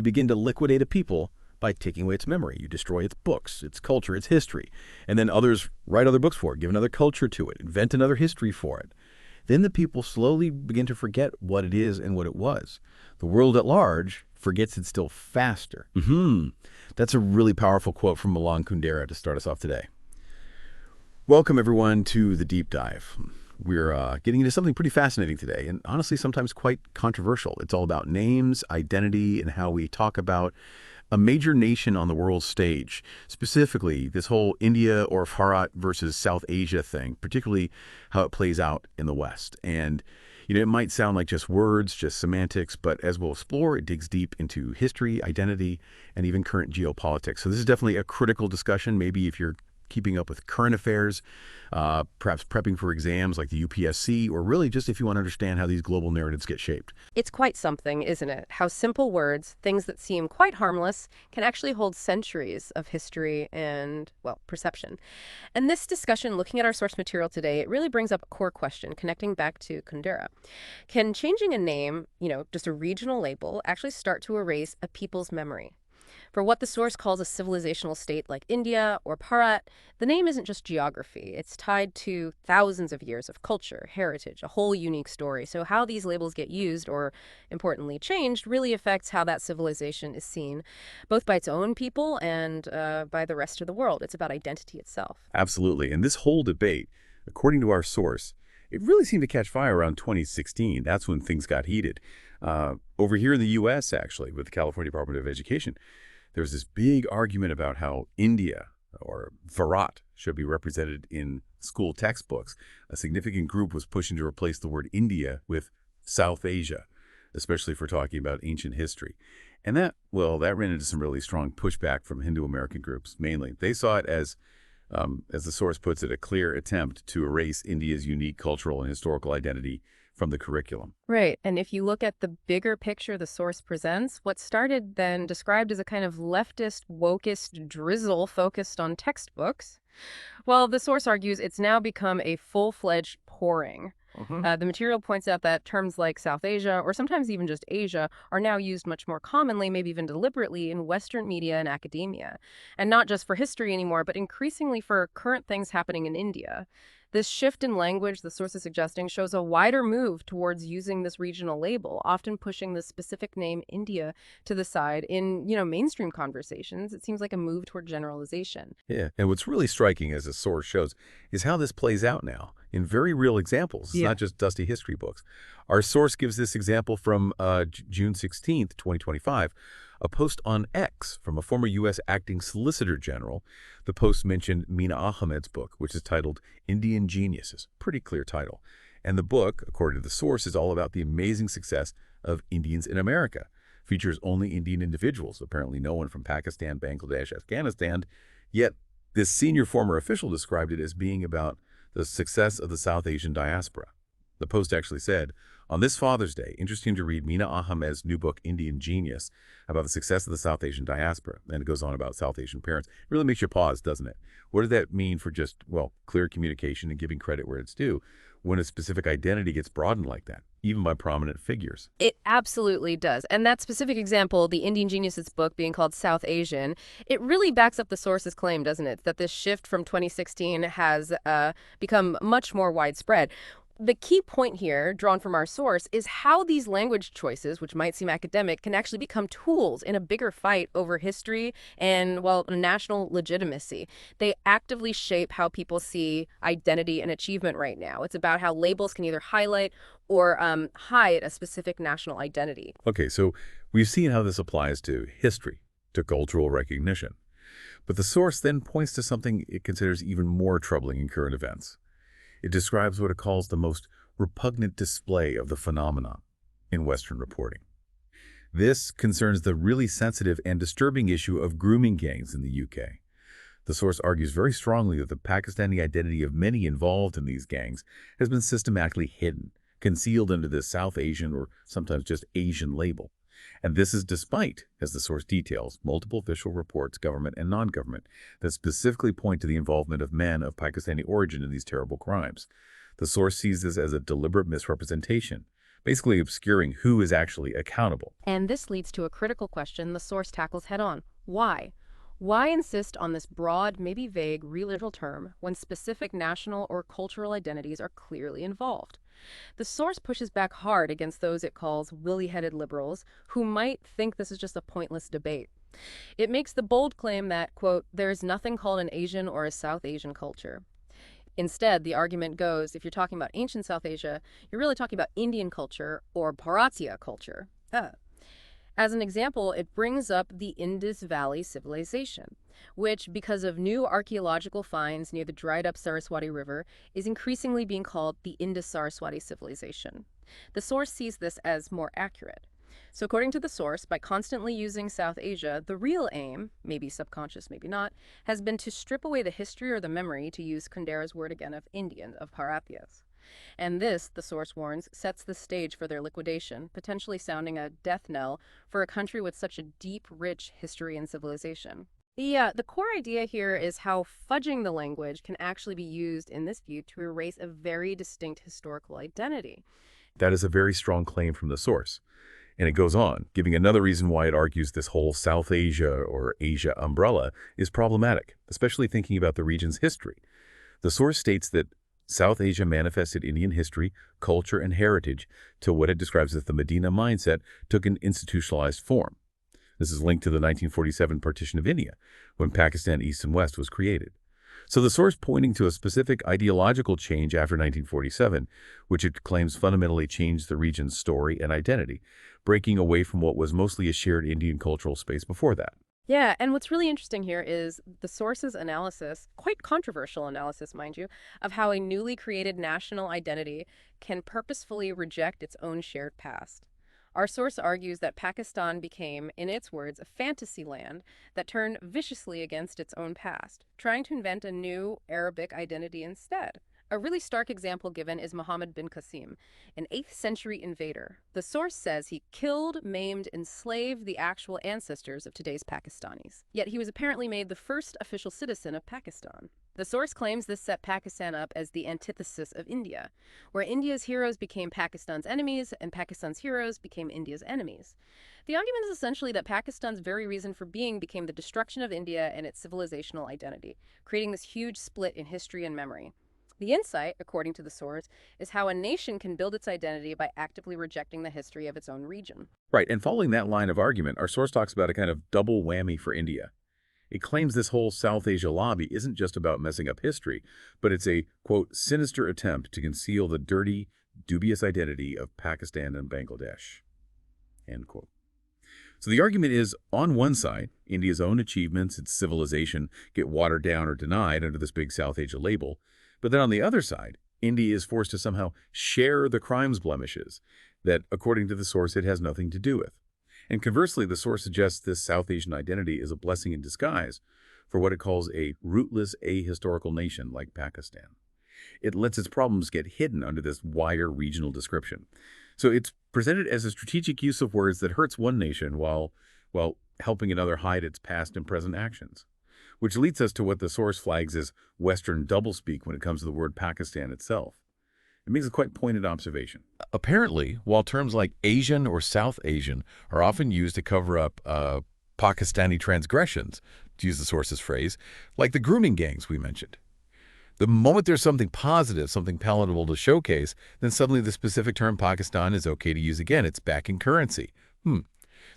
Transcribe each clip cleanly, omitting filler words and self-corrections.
You begin to liquidate a people by taking away its memory. You destroy its books, its culture, its history. And then others write other books for it, give another culture to it, invent another history for it. Then the people slowly begin to forget what it is and what it was. The world at large forgets it still faster. That's a really powerful quote from Milan Kundera to start us off today. Welcome, everyone, to the Deep Dive. We're getting into something pretty fascinating today, and honestly, sometimes quite controversial. It's all about names, identity, and how we talk about a major nation on the world stage, specifically this whole India or Bharat versus South Asia thing, particularly how it plays out in the West. And, it might sound like just words, just semantics, but as we'll explore, it digs deep into history, identity, and even current geopolitics. So this is definitely a critical discussion. Maybe if you're keeping up with current affairs, perhaps prepping for exams like the UPSC, or really just if you want to understand how these global narratives get shaped. It's quite something, isn't it? How simple words, things that seem quite harmless, can actually hold centuries of history and, well, perception. And this discussion, looking at our source material today, it really brings up a core question, connecting back to Kundera. Can changing a name, just a regional label, actually start to erase a people's memory? For what the source calls a civilizational state like India or Bharat, the name isn't just geography. It's tied to thousands of years of culture, heritage, a whole unique story. So how these labels get used, or importantly changed, really affects how that civilization is seen, both by its own people and by the rest of the world. It's about identity itself. Absolutely. And this whole debate, according to our source, it really seemed to catch fire around 2016. That's when things got heated. Over here in the U.S., actually, with the California Department of Education, there was this big argument about how India, or Bharat, should be represented in school textbooks. A significant group was pushing to replace the word India with South Asia, especially for talking about ancient history. And that ran into some really strong pushback from Hindu-American groups, mainly. They saw it as the source puts it, a clear attempt to erase India's unique cultural and historical identity from the curriculum. Right. And if you look at the bigger picture the source presents, what started then described as a kind of leftist, wokist drizzle focused on textbooks, well, the source argues it's now become a full-fledged pouring. The material points out that terms like South Asia, or sometimes even just Asia, are now used much more commonly, maybe even deliberately, in Western media and academia. And not just for history anymore, but increasingly for current things happening in India. This shift in language, the source is suggesting, shows a wider move towards using this regional label, often pushing the specific name India to the side in, mainstream conversations. It seems like a move toward generalization. Yeah, and what's really striking, as the source shows, is how this plays out now in very real examples. It's not just dusty history books. Our source gives this example from June 16th, 2025, a post on X from a former U.S. acting solicitor general. The post mentioned Mina Ahmed's book, which is titled Indian Geniuses. Pretty clear title. And the book, according to the source, is all about the amazing success of Indians in America. Features only Indian individuals, apparently no one from Pakistan, Bangladesh, Afghanistan. Yet this senior former official described it as being about the success of the South Asian diaspora. The post actually said, on this Father's Day, interesting to read Mina Ahmed's new book, Indian Genius, about the success of the South Asian diaspora. And it goes on about South Asian parents. It really makes you pause, doesn't it? What does that mean for just, clear communication and giving credit where it's due when a specific identity gets broadened like that, even by prominent figures? It absolutely does. And that specific example, the Indian Geniuses book being called South Asian, it really backs up the source's claim, doesn't it? That this shift from 2016 has become much more widespread. The key point here, drawn from our source, is how these language choices, which might seem academic, can actually become tools in a bigger fight over history and, national legitimacy. They actively shape how people see identity and achievement right now. It's about how labels can either highlight or hide a specific national identity. Okay, so we've seen how this applies to history, to cultural recognition. But the source then points to something it considers even more troubling in current events. It describes what it calls the most repugnant display of the phenomenon in Western reporting. This concerns the really sensitive and disturbing issue of grooming gangs in the UK. The source argues very strongly that the Pakistani identity of many involved in these gangs has been systematically hidden, concealed under this South Asian or sometimes just Asian label. And this is despite, as the source details, multiple official reports, government and non-government, that specifically point to the involvement of men of Pakistani origin in these terrible crimes. The source sees this as a deliberate misrepresentation, basically obscuring who is actually accountable. And this leads to a critical question the source tackles head-on. Why? Why insist on this broad, maybe vague, religious term when specific national or cultural identities are clearly involved? The source pushes back hard against those it calls woolly-headed liberals who might think this is just a pointless debate. It makes the bold claim that, quote, there is nothing called an Asian or a South Asian culture. Instead, the argument goes, if you're talking about ancient South Asia, you're really talking about Indian culture or Bharatiya culture. As an example, it brings up the Indus Valley Civilization, which, because of new archaeological finds near the dried-up Saraswati River, is increasingly being called the Indus-Saraswati Civilization. The source sees this as more accurate. So according to the source, by constantly using South Asia, the real aim, maybe subconscious, maybe not, has been to strip away the history or the memory, to use Kundera's word again, of Indian, of Bharatiyas. And this, the source warns, sets the stage for their liquidation, potentially sounding a death knell for a country with such a deep, rich history and civilization. Yeah, the core idea here is how fudging the language can actually be used in this view to erase a very distinct historical identity. That is a very strong claim from the source. And it goes on, giving another reason why it argues this whole South Asia or Asia umbrella is problematic, especially thinking about the region's history. The source states that South Asia manifested Indian history, culture, and heritage to what it describes as the Medina mindset took an institutionalized form. This is linked to the 1947 partition of India, when Pakistan East and West was created. So the source pointing to a specific ideological change after 1947, which it claims fundamentally changed the region's story and identity, breaking away from what was mostly a shared Indian cultural space before that. Yeah, and what's really interesting here is the source's analysis, quite controversial analysis, mind you, of how a newly created national identity can purposefully reject its own shared past. Our source argues that Pakistan became, in its words, a fantasy land that turned viciously against its own past, trying to invent a new Arabic identity instead. A really stark example given is Muhammad bin Qasim, an 8th century invader. The source says he killed, maimed, enslaved the actual ancestors of today's Pakistanis. Yet he was apparently made the first official citizen of Pakistan. The source claims this set Pakistan up as the antithesis of India, where India's heroes became Pakistan's enemies and Pakistan's heroes became India's enemies. The argument is essentially that Pakistan's very reason for being became the destruction of India and its civilizational identity, creating this huge split in history and memory. The insight, according to the source, is how a nation can build its identity by actively rejecting the history of its own region. Right, and following that line of argument, our source talks about a kind of double whammy for India. It claims this whole South Asia lobby isn't just about messing up history, but it's a, quote, sinister attempt to conceal the dirty, dubious identity of Pakistan and Bangladesh, end quote. So the argument is, on one side, India's own achievements, its civilization, get watered down or denied under this big South Asia label. But then on the other side, India is forced to somehow share the crimes blemishes that, according to the source, it has nothing to do with. And conversely, the source suggests this South Asian identity is a blessing in disguise for what it calls a rootless, ahistorical nation like Pakistan. It lets its problems get hidden under this wider regional description. So it's presented as a strategic use of words that hurts one nation while helping another hide its past and present actions. Which leads us to what the source flags as Western doublespeak when it comes to the word Pakistan itself. It makes a quite pointed observation. Apparently, while terms like Asian or South Asian are often used to cover up Pakistani transgressions, to use the source's phrase, like the grooming gangs we mentioned, the moment there's something positive, something palatable to showcase, then suddenly the specific term Pakistan is okay to use again. It's back in currency.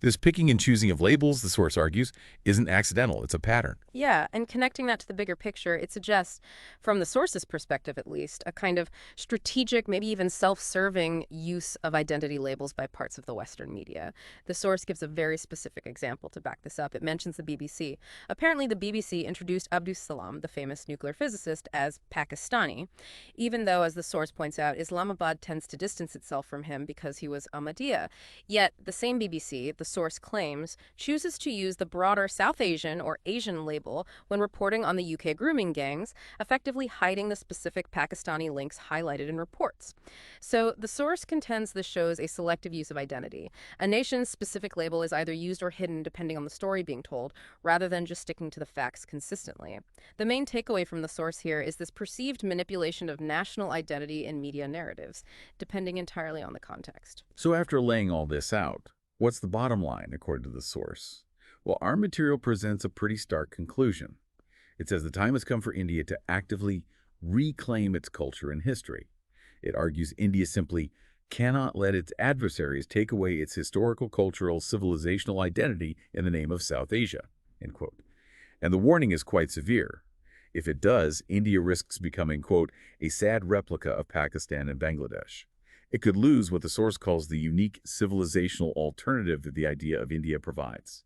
This picking and choosing of labels, the source argues, isn't accidental. It's a pattern. Yeah, and connecting that to the bigger picture, it suggests, from the source's perspective at least, a kind of strategic, maybe even self-serving use of identity labels by parts of the Western media. The source gives a very specific example to back this up. It mentions the BBC. Apparently, the BBC introduced Abdus Salam, the famous nuclear physicist, as Pakistani, even though, as the source points out, Islamabad tends to distance itself from him because he was Ahmadiyya. Yet, the same BBC, the the source claims, chooses to use the broader South Asian or Asian label when reporting on the UK grooming gangs, effectively hiding the specific Pakistani links highlighted in reports. So the source contends this shows a selective use of identity. A nation's specific label is either used or hidden depending on the story being told, rather than just sticking to the facts consistently. The main takeaway from the source here is this perceived manipulation of national identity in media narratives, depending entirely on the context. So after laying all this out, what's the bottom line according to the source? Well, our material presents a pretty stark conclusion. It says the time has come for India to actively reclaim its culture and history. It argues India simply cannot let its adversaries take away its historical, cultural, civilizational identity in the name of South Asia, end quote. And the warning is quite severe. If it does, India risks becoming, quote, a sad replica of Pakistan and Bangladesh. It could lose what the source calls the unique civilizational alternative that the idea of India provides.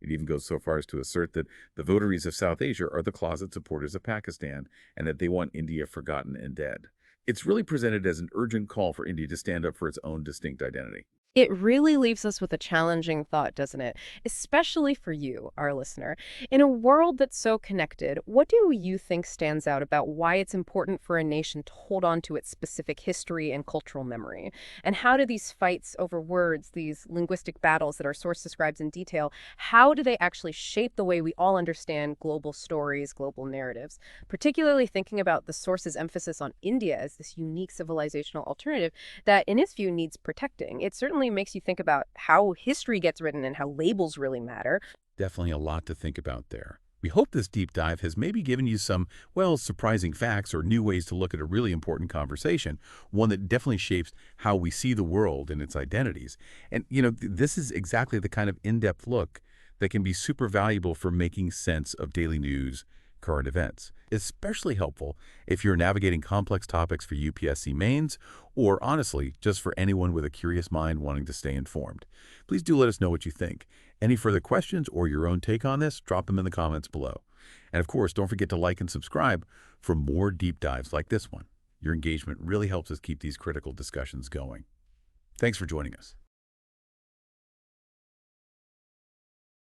It even goes so far as to assert that the votaries of South Asia are the closet supporters of Pakistan and that they want India forgotten and dead. It's really presented as an urgent call for India to stand up for its own distinct identity. It really leaves us with a challenging thought, doesn't it? Especially for you, our listener. In a world that's so connected, what do you think stands out about why it's important for a nation to hold on to its specific history and cultural memory? And how do these fights over words, these linguistic battles that our source describes in detail, how do they actually shape the way we all understand global stories, global narratives? Particularly thinking about the source's emphasis on India as this unique civilizational alternative that, in its view, needs protecting. It certainly makes you think about how history gets written and how labels really matter. Definitely a lot to think about there. We hope this deep dive has maybe given you some, well, surprising facts or new ways to look at a really important conversation, one that definitely shapes how we see the world and its identities. And, this is exactly the kind of in-depth look that can be super valuable for making sense of daily news, current events. Especially helpful if you're navigating complex topics for UPSC mains, or honestly, just for anyone with a curious mind wanting to stay informed. Please do let us know what you think. Any further questions or your own take on this, drop them in the comments below. And of course, don't forget to like and subscribe for more deep dives like this one. Your engagement really helps us keep these critical discussions going. Thanks for joining us.